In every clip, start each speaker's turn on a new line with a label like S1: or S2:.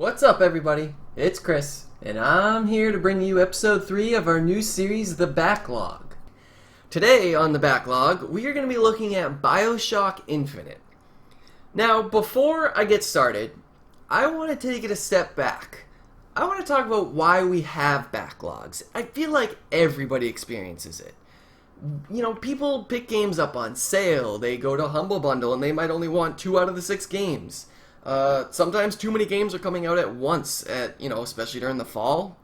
S1: What's up, everybody? It's Chris, and I'm here to bring you episode 3 of our new series, The Backlog. Today on The Backlog, we are going to be looking at Bioshock Infinite. Now, before I get started, I want to take it a step back. I want to talk about why we have backlogs. I feel like everybody experiences it. You know, people pick games up on sale, they go to Humble Bundle, and they might only want 2 out of the 6 games. Sometimes too many games are coming out at once, especially during the fall.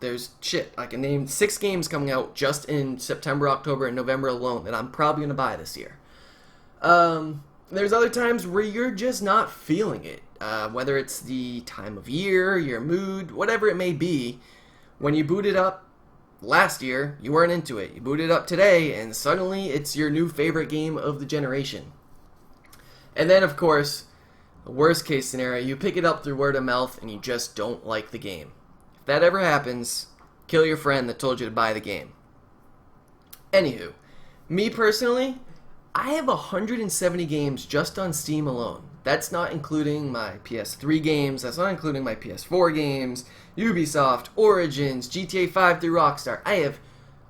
S1: I can name 6 games coming out just in September, October, and November alone that I'm probably going to buy this year. There's other times where you're just not feeling it, whether it's the time of year, your mood, whatever it may be. When you boot it up last year, you weren't into it. You boot it up today, and suddenly it's your new favorite game of the generation. And then, of course, the worst case scenario, you pick it up through word of mouth and you just don't like the game. If that ever happens, kill your friend that told you to buy the game. Anywho, me personally, I have 170 games just on Steam alone. That's not including my PS3 games, that's not including my PS4 games, Ubisoft, Origins, GTA 5 through Rockstar. I have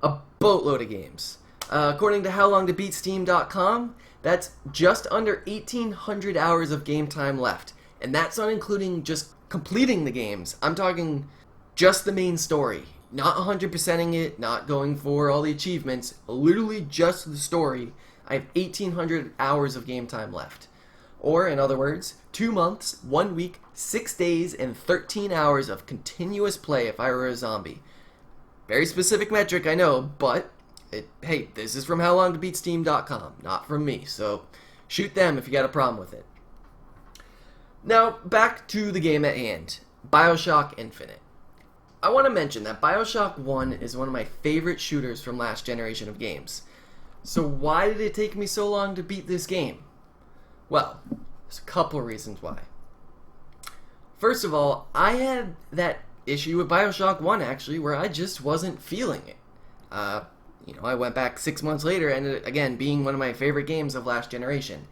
S1: a boatload of games. According to howlongtobeatsteam.com, that's just under 1,800 hours of game time left. And that's not including just completing the games. I'm talking just the main story. Not 100%ing it, not going for all the achievements. Literally just the story. I have 1,800 hours of game time left. Or, in other words, 2 months, 1 week, 6 days, and 13 hours of continuous play if I were a zombie. Very specific metric, I know, but hey, this is from howlongtobeatsteam.com, not from me, so shoot them if you got a problem with it. Now, back to the game at hand, Bioshock Infinite. I want to mention that Bioshock 1 is one of my favorite shooters from last generation of games. So why did it take me so long to beat this game? Well, there's a couple reasons why. First of all, I had that issue with Bioshock 1, actually, where I just wasn't feeling it. I went back 6 months later, and it, again, being one of my favorite games of last generation.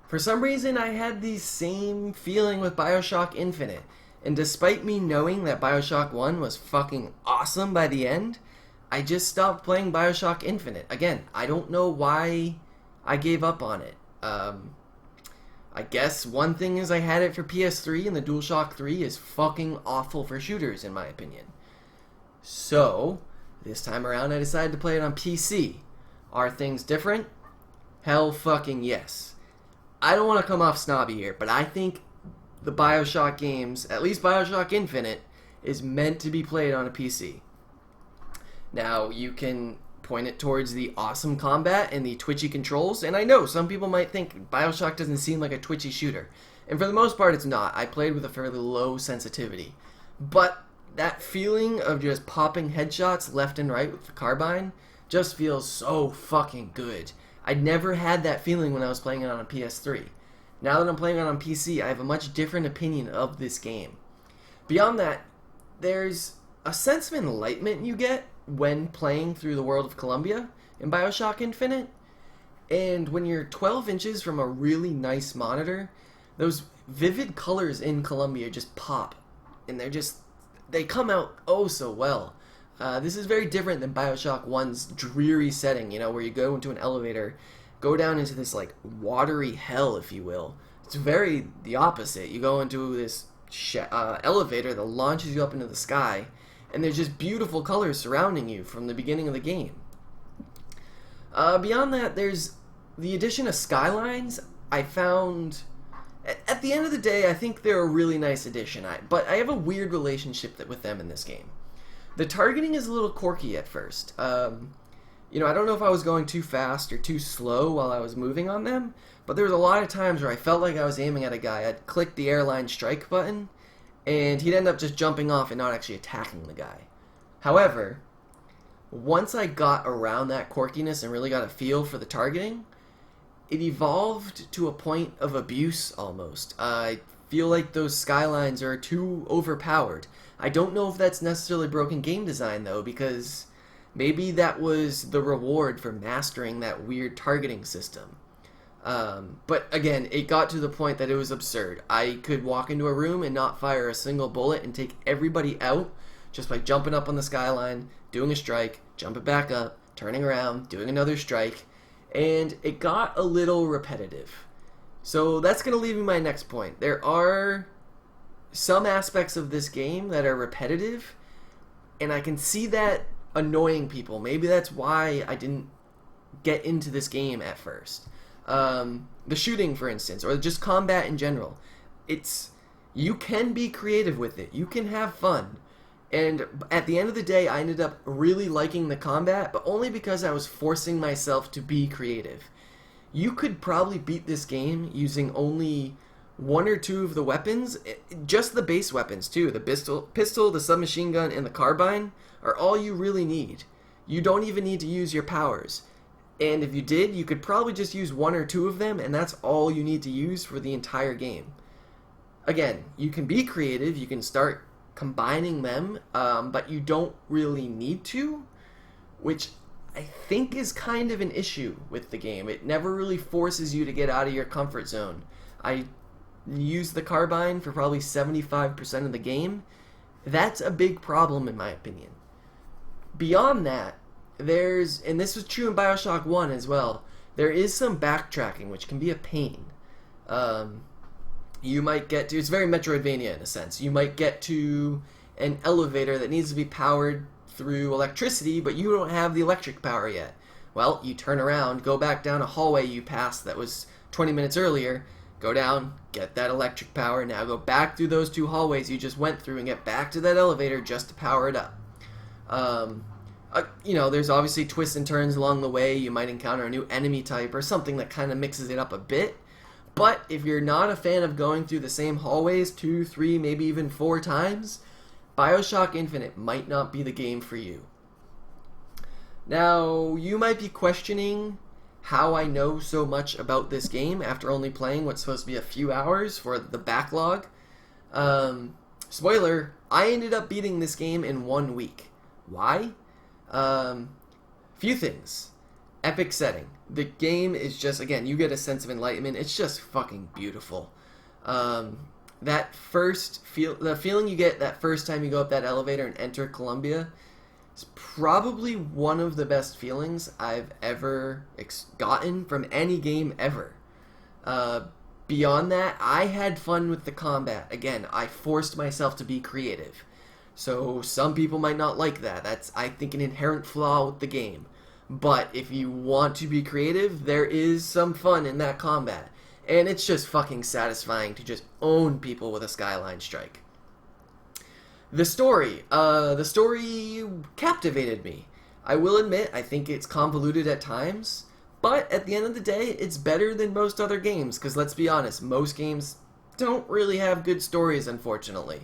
S1: For some reason, I had the same feeling with Bioshock Infinite, and despite me knowing that Bioshock 1 was fucking awesome by the end, I just stopped playing Bioshock Infinite. Again, I don't know why I gave up on it. I guess one thing is I had it for PS3, and the DualShock 3 is fucking awful for shooters, in my opinion. So, this time around I decided to play it on PC. Are things different? Hell fucking yes. I don't want to come off snobby here, but I think the Bioshock games, at least Bioshock Infinite, is meant to be played on a PC. Now, you can point it towards the awesome combat and the twitchy controls, and I know some people might think Bioshock doesn't seem like a twitchy shooter, and for the most part it's not. I played with a fairly low sensitivity, but that feeling of just popping headshots left and right with the carbine just feels so fucking good. I'd never had that feeling when I was playing it on a PS3. Now that I'm playing it on PC, I have a much different opinion of this game. Beyond that, there's a sense of enlightenment you get when playing through the world of Columbia in Bioshock Infinite. And when you're 12 inches from a really nice monitor, those vivid colors in Columbia just pop. And they come out oh so well. This is very different than Bioshock 1's dreary setting, where you go into an elevator, go down into this like watery hell, if you will. It's very the opposite. You go into this elevator that launches you up into the sky, and there's just beautiful colors surrounding you from the beginning of the game. Beyond that, there's the addition of skylines. I found, at the end of the day, I think they're a really nice addition, but I have a weird relationship with them in this game. The targeting is a little quirky at first. I don't know if I was going too fast or too slow while I was moving on them, but there was a lot of times where I felt like I was aiming at a guy. I'd click the airline strike button, and he'd end up just jumping off and not actually attacking the guy. However, once I got around that quirkiness and really got a feel for the targeting, it evolved to a point of abuse almost. I feel like those skylines are too overpowered. I don't know if that's necessarily broken game design though, because maybe that was the reward for mastering that weird targeting system. But again, it got to the point that it was absurd. I could walk into a room and not fire a single bullet and take everybody out just by jumping up on the skyline, doing a strike, jumping back up, turning around, doing another strike, and it got a little repetitive. So that's going to lead me to my next point. There are some aspects of this game that are repetitive, and I can see that annoying people. Maybe that's why I didn't get into this game at first. The shooting, for instance, or just combat in general. You can be creative with it. You can have fun. And at the end of the day, I ended up really liking the combat, but only because I was forcing myself to be creative. You could probably beat this game using only one or two of the weapons, just the base weapons too. The pistol, the submachine gun, and the carbine are all you really need. You don't even need to use your powers. And if you did, you could probably just use one or two of them, and that's all you need to use for the entire game. Again, you can be creative, you can start combining them, but you don't really need to, which I think is kind of an issue with the game. It never really forces you to get out of your comfort zone. I used the carbine for probably 75% of the game. That's a big problem in my opinion. Beyond that, and this was true in Bioshock 1 as well, there is some backtracking which can be a pain. You might get to, it's very Metroidvania in a sense, you might get to an elevator that needs to be powered through electricity, but you don't have the electric power yet. Well, you turn around, go back down a hallway you passed that was 20 minutes earlier, go down, get that electric power, now go back through those two hallways you just went through and get back to that elevator just to power it up. There's obviously twists and turns along the way. You might encounter a new enemy type or something that kind of mixes it up a bit. But if you're not a fan of going through the same hallways 2, 3, maybe even 4 times, Bioshock Infinite might not be the game for you. Now, you might be questioning how I know so much about this game after only playing what's supposed to be a few hours for the backlog. Spoiler, I ended up beating this game in 1 week. Why? Few things. Epic setting. The game is just, again, you get a sense of enlightenment. It's just fucking beautiful. That first the feeling you get that first time you go up that elevator and enter Columbia is probably one of the best feelings I've ever gotten from any game ever. Beyond that, I had fun with the combat. Again, I forced myself to be creative. So some people might not like that. That's, I think, an inherent flaw with the game. But if you want to be creative, there is some fun in that combat. And it's just fucking satisfying to just own people with a skyline strike. The story captivated me. I will admit, I think it's convoluted at times. But at the end of the day, it's better than most other games. Because let's be honest, most games don't really have good stories, unfortunately.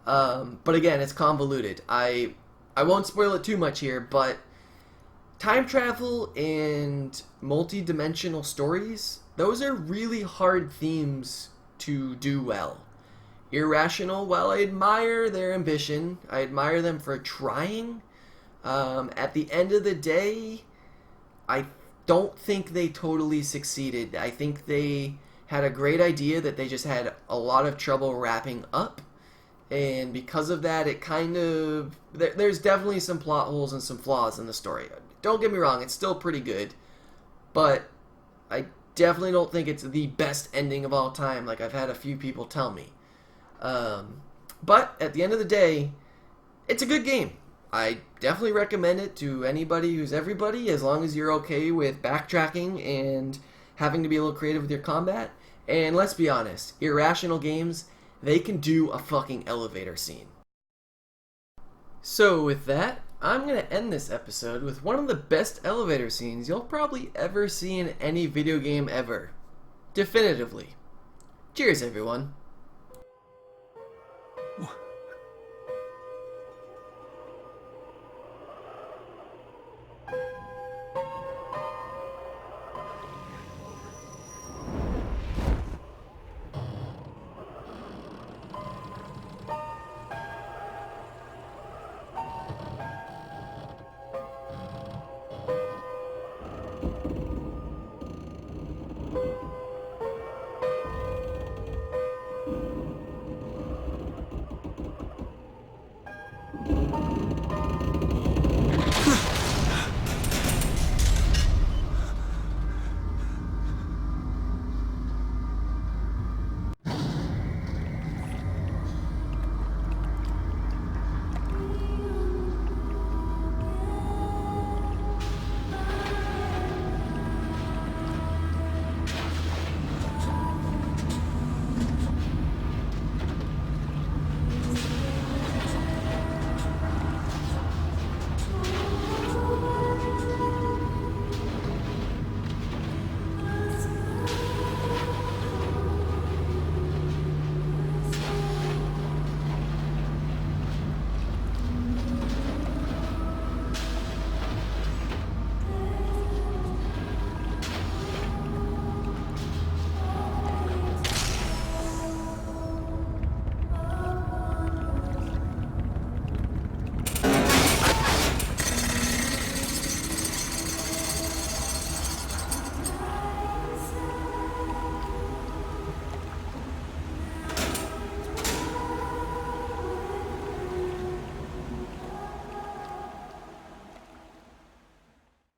S1: But again, it's convoluted. I won't spoil it too much here, but time travel and multi-dimensional stories, those are really hard themes to do well. Irrational, while I admire their ambition, I admire them for trying, at the end of the day, I don't think they totally succeeded. I think they had a great idea that they just had a lot of trouble wrapping up. And because of that, it kind of... There's definitely some plot holes and some flaws in the story. Don't get me wrong, it's still pretty good. But I definitely don't think it's the best ending of all time, like I've had a few people tell me. But at the end of the day, it's a good game. I definitely recommend it to anybody who's everybody, as long as you're okay with backtracking and having to be a little creative with your combat. And let's be honest, irrational games, they can do a fucking elevator scene. So with that, I'm going to end this episode with one of the best elevator scenes you'll probably ever see in any video game ever. Definitively. Cheers, everyone.